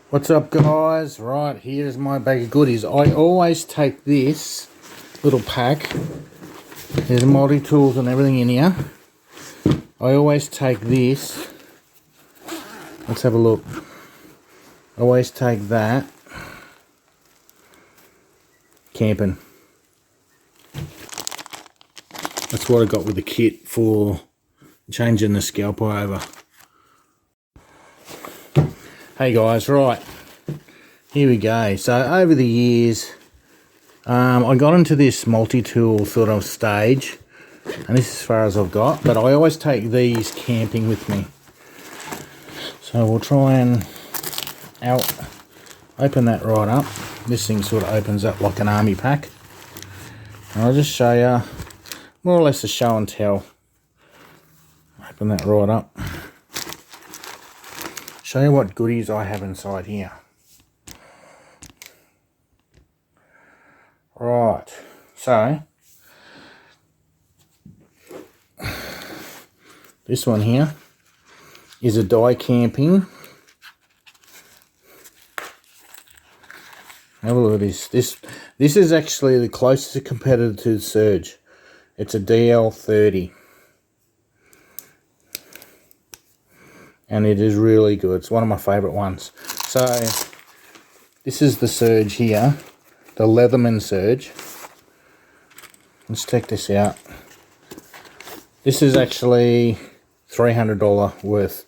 What's up, guys? Right, here's my bag of goodies. I always take this little pack. There's multi-tools and everything in here. I always take this. Let's have a look. I always take that. Camping. That's what I got with the kit for changing the scalpel over. Hey guys, right, here we go. So over the years, I got into this multi-tool sort of stage, and this is as far as I've got, but I always take these camping with me. So we'll try and open that right up. This thing sort of opens up like an army pack. And I'll just show you, more or less a show and tell. Open that right up. Show you what goodies I have inside here. Right, so this one here is a die camping. Have a look at this. This is actually the closest competitor to the Surge. It's a DL30. And it is really good. It's one of my favourite ones. So this is the Surge here, the Leatherman Surge. Let's check this out. This is actually $300 worth.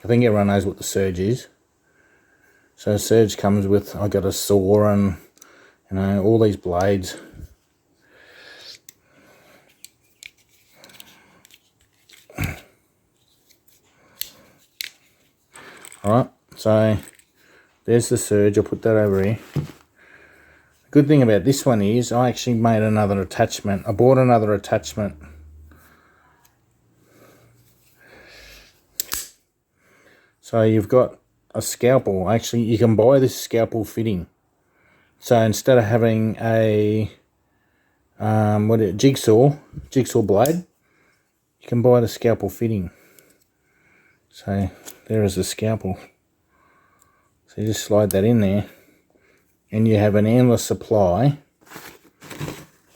I think everyone knows what the Surge is. So Surge comes with, I got a saw and, you know, all these blades. Alright, so there's the Surge. I'll put that over here. The good thing about this one is I actually made another attachment. I bought another attachment. So you've got a scalpel. Actually, you can buy this scalpel fitting. So instead of having a jigsaw blade, you can buy the scalpel fitting. So there is the scalpel. So you just slide that in there and you have an endless supply.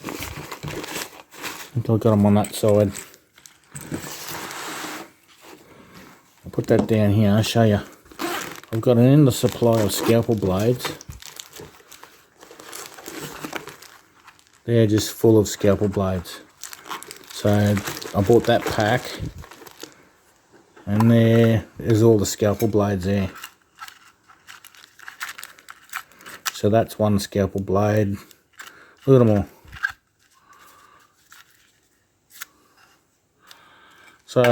I think I've got them on that side. I'll put that down here, I'll show you. I've got an endless supply of scalpel blades. They're just full of scalpel blades. So I bought that pack. And there's all the scalpel blades there. So that's one scalpel blade. Look at them all. So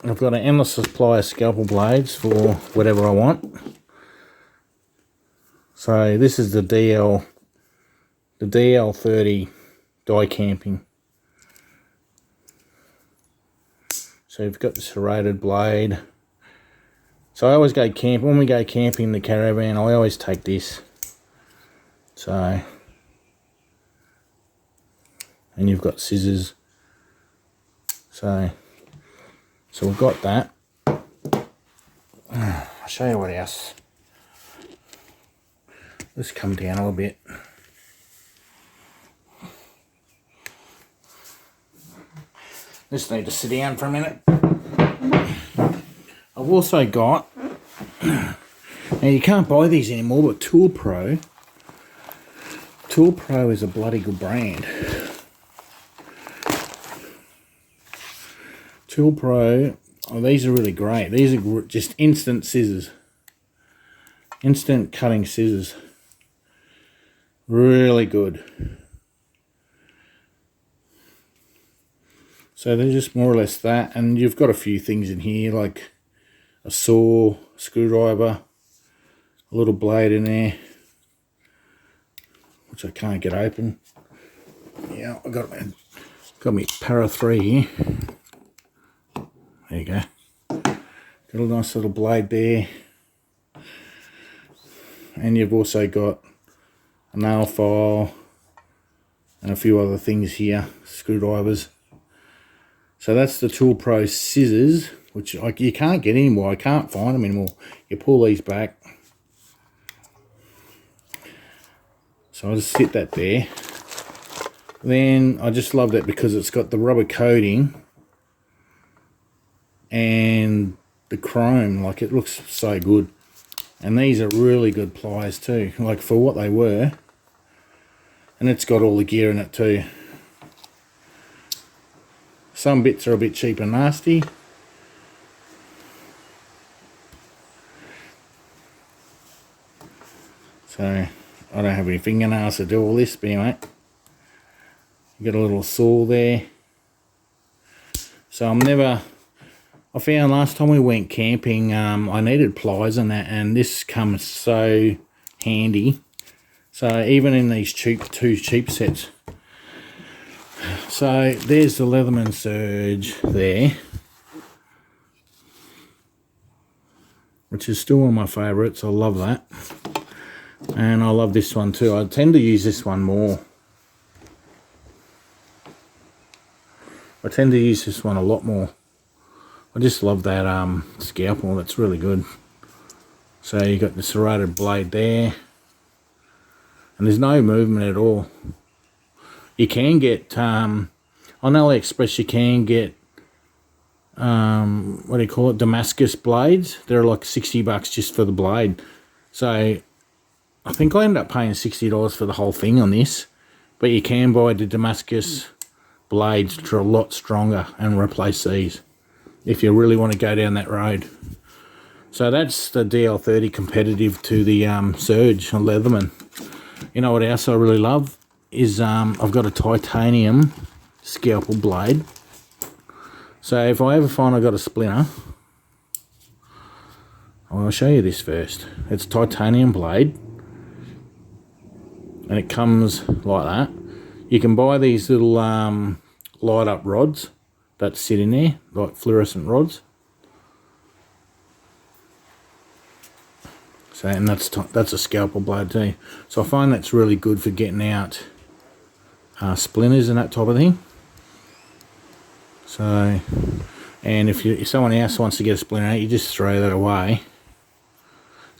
I've got an endless supply of scalpel blades for whatever I want. So this is the DL30 die camping. So you've got the serrated blade. So I always go camping. When we go camping in the caravan, I always take this. So, and you've got scissors. So we've got that. I'll show you what else. Let's come down a little bit. Just need to sit down for a minute. I've also got, now you can't buy these anymore, but ToolPro is a bloody good brand. ToolPro, oh, these are really great. These are just instant scissors. Instant cutting scissors. Really good. So they're just more or less that, and you've got a few things in here like a saw, screwdriver, a little blade in there, which I can't get open. Yeah, I got my Para 3 here. There you go. Got a nice little blade there, and you've also got a nail file and a few other things here, screwdrivers. So that's the ToolPro scissors which you can't get anymore. I can't find them anymore. You pull these back. So I'll just sit that there. Then I just love that because it's got the rubber coating and the chrome. Like, it looks so good. And these are really good pliers too, like for what they were. And it's got all the gear in it too. Some bits are a bit cheap and nasty. So I don't have any fingernails to do all this, but anyway. You got a little saw there. So I found last time we went camping, I needed pliers and that, and this comes so handy. So even in these two cheap sets. So there's the Leatherman Surge there, which is still one of my favourites. I love that. And I love this one too. I tend to use this one more. I tend to use this one a lot more. I just love that scalpel. That's really good. So you got the serrated blade there, and there's no movement at all. You can get on AliExpress. You can get what do you call it? Damascus blades. They're like $60 just for the blade. So I think I ended up paying $60 for the whole thing on this. But you can buy the Damascus blades, which are a lot stronger, and replace these if you really want to go down that road. So that's the DL30 competitive to the Surge on Leatherman. You know what else I really love is I've got a titanium scalpel blade. So if I ever find I got a splinter, I'll show you this first. It's a titanium blade, and it comes like that. You can buy these little light up rods that sit in there, like fluorescent rods. So, and that's a scalpel blade too. So I find that's really good for getting out splinters and that type of thing. So, and if someone else wants to get a splinter out, you just throw that away.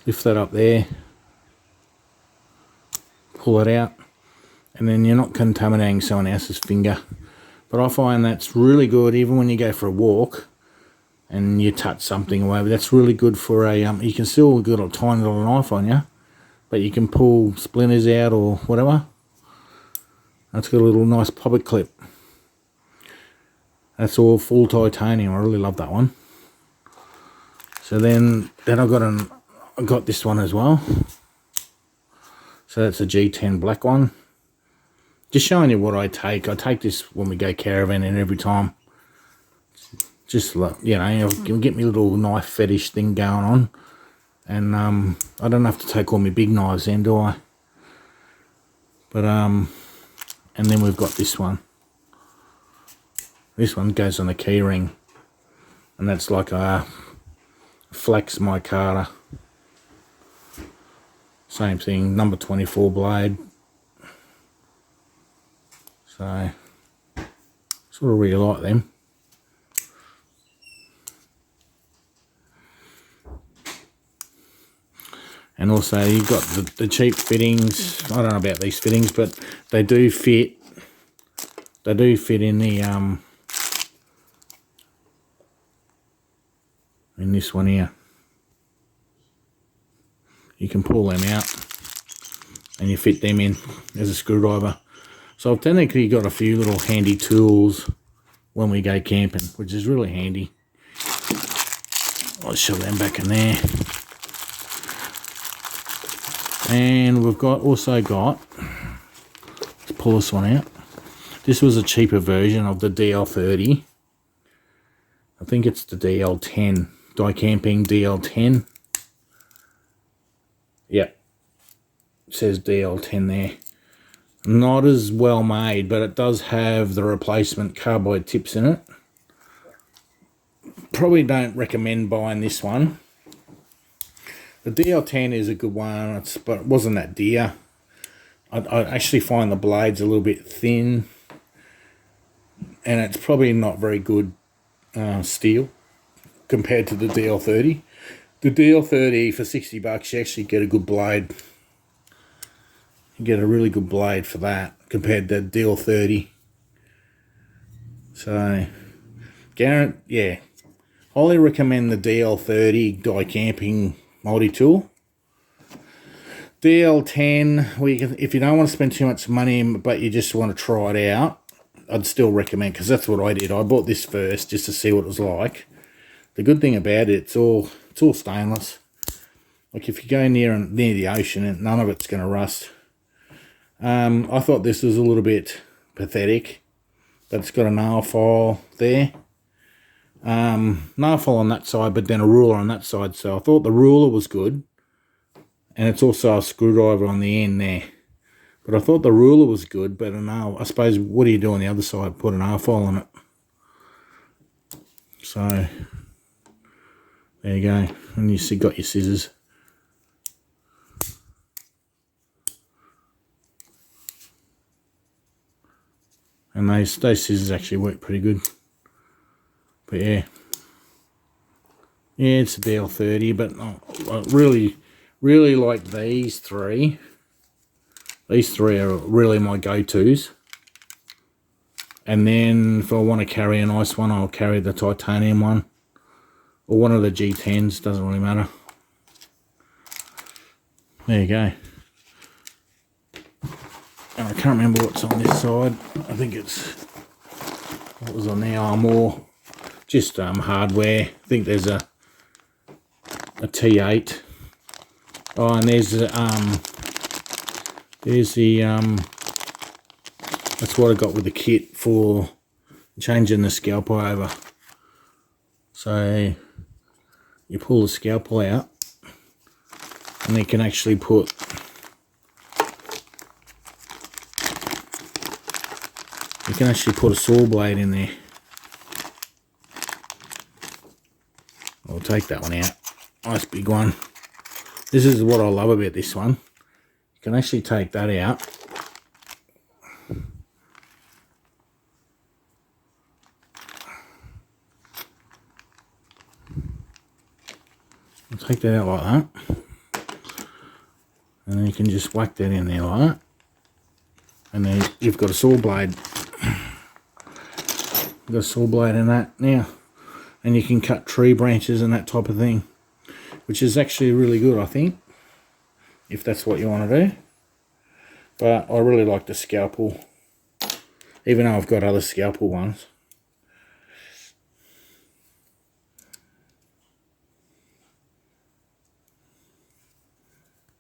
Lift that up there, pull it out, and then you're not contaminating someone else's finger. But I find that's really good even when you go for a walk and you touch something away. But that's really good for a, you can still get a tiny little knife on you, but you can pull splinters out or whatever. That's got a little nice poppet clip. That's all full titanium. I really love that one. So then I got this one as well. So that's a G10 black one. Just showing you what I take. I take this when we go caravanning every time. Just, you know, get me a little knife fetish thing going on. And I don't have to take all my big knives in, do I? But, and then we've got this one. This one goes on the key ring. And that's like a flex micarta. Same thing, number 24 blade. So, sort of really like them. And also you've got the cheap fittings. I don't know about these fittings, but they do fit. They do fit in the in this one here. You can pull them out and you fit them in as a screwdriver. So I've technically got a few little handy tools when we go camping, which is really handy. I'll shove them back in there. And we've also got, let's pull this one out. This was a cheaper version of the DL30. I think it's the DL10, Die Camping DL10. Yep, it says DL10 there. Not as well made, but it does have the replacement carbide tips in it. Probably don't recommend buying this one. The DL10 is a good one, but it wasn't that dear. I actually find the blades a little bit thin, and it's probably not very good steel. compared to the DL30. The DL30 for 60 bucks, you actually get a good blade. You get a really good blade for that compared to DL30. So, yeah, highly recommend the DL30 die camping multi-tool. DL10, if you don't want to spend too much money but you just want to try it out, I'd still recommend, because that's what I did. I bought this first just to see what it was like. The good thing about it, it's all stainless. Like if you go near the ocean, none of it's going to rust. I thought this was a little bit pathetic, but it's got a nail file there. Nail file on that side, but then a ruler on that side. So I thought the ruler was good. And it's also a screwdriver on the end there. But I thought the ruler was good, but a nail, I suppose, what do you do on the other side? Put a nail file on it. So, there you go. And you got your scissors. And those scissors actually work pretty good. But yeah. Yeah, it's a DL30, but I really like these three. These three are really my go-tos. And then if I want to carry a nice one, I'll carry the titanium one. Or one of the G10s, doesn't really matter. There you go. And I can't remember what's on this side. I think it's, what was on there? Oh, more just hardware. I think there's a T8. Oh, and there's the that's what I got with the kit for changing the scalpel over. So you pull the scalpel out, and you can actually put a saw blade in there. I'll take that one out. Nice big one. This is what I love about this one. You can actually take that out. I'll take that out like that. And then you can just whack that in there like that. And then you've got a saw blade. You've got a saw blade in that now. And you can cut tree branches and that type of thing, which is actually really good, I think, if that's what you want to do. But I really like the scalpel, even though I've got other scalpel ones.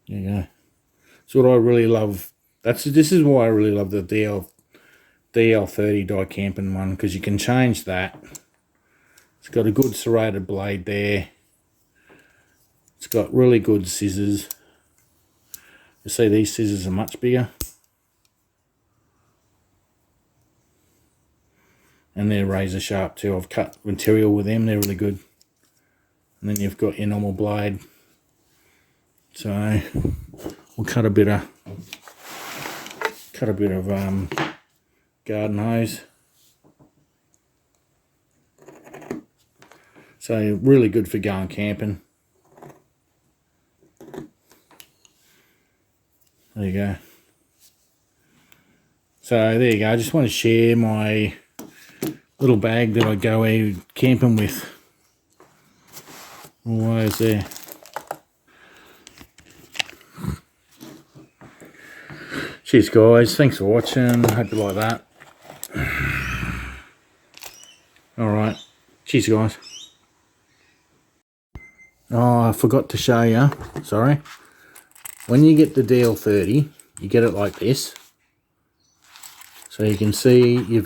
There you go. That's what I really love. This is why I really love the DL30 die camping one, because you can change that. It's got a good serrated blade there. It's got really good scissors. You see these scissors are much bigger. And they're razor sharp too. I've cut material with them, they're really good. And then you've got your normal blade. So we'll cut a bit of garden hose. So really good for going camping. There you go. So there you go. I just want to share my little bag that I go camping with. Always there. Cheers guys, thanks for watching. Hope you like that. Alright, cheers guys. Oh, I forgot to show you, sorry. When you get the DL30, you get it like this. So you can see you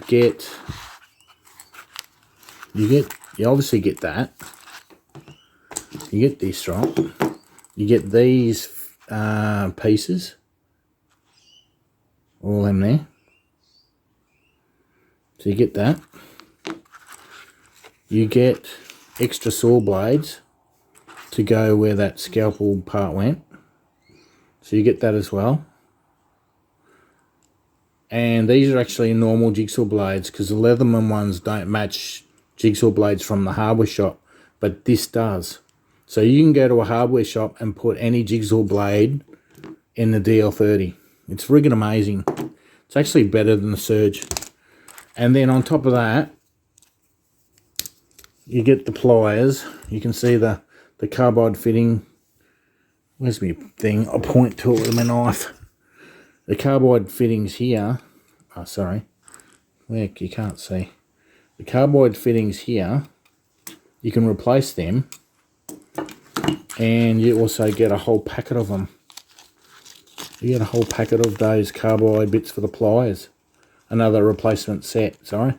obviously get that. You get this, right? You get these pieces. All in there. So you get that. You get extra saw blades to go where that scalpel part went. So you get that as well. And these are actually normal jigsaw blades, because the Leatherman ones don't match jigsaw blades from the hardware shop. but this does. So you can go to a hardware shop and put any jigsaw blade in the DL30. It's friggin' amazing. It's actually better than the Surge. And then on top of that, you get the pliers. You can see the carbide fitting. Where's my thing? I'll point to it with my knife. The carbide fittings here. Oh, sorry. Look, you can't see. The carbide fittings here, you can replace them. And you also get a whole packet of them. You get a whole packet of those carbide bits for the pliers. Another replacement set, sorry.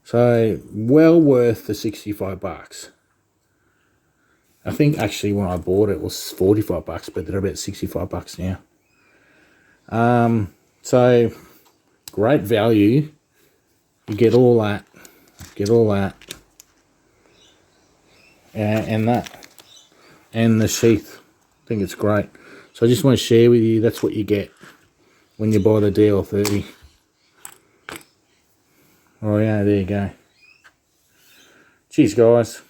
So, well worth the 65 bucks. I think actually when I bought it was 45 bucks, but they're about 65 bucks now. So, great value. You get all that. And that. And the sheath. I think it's great. So I just want to share with you, that's what you get when you buy the DL30. Oh yeah, there you go. Cheers guys.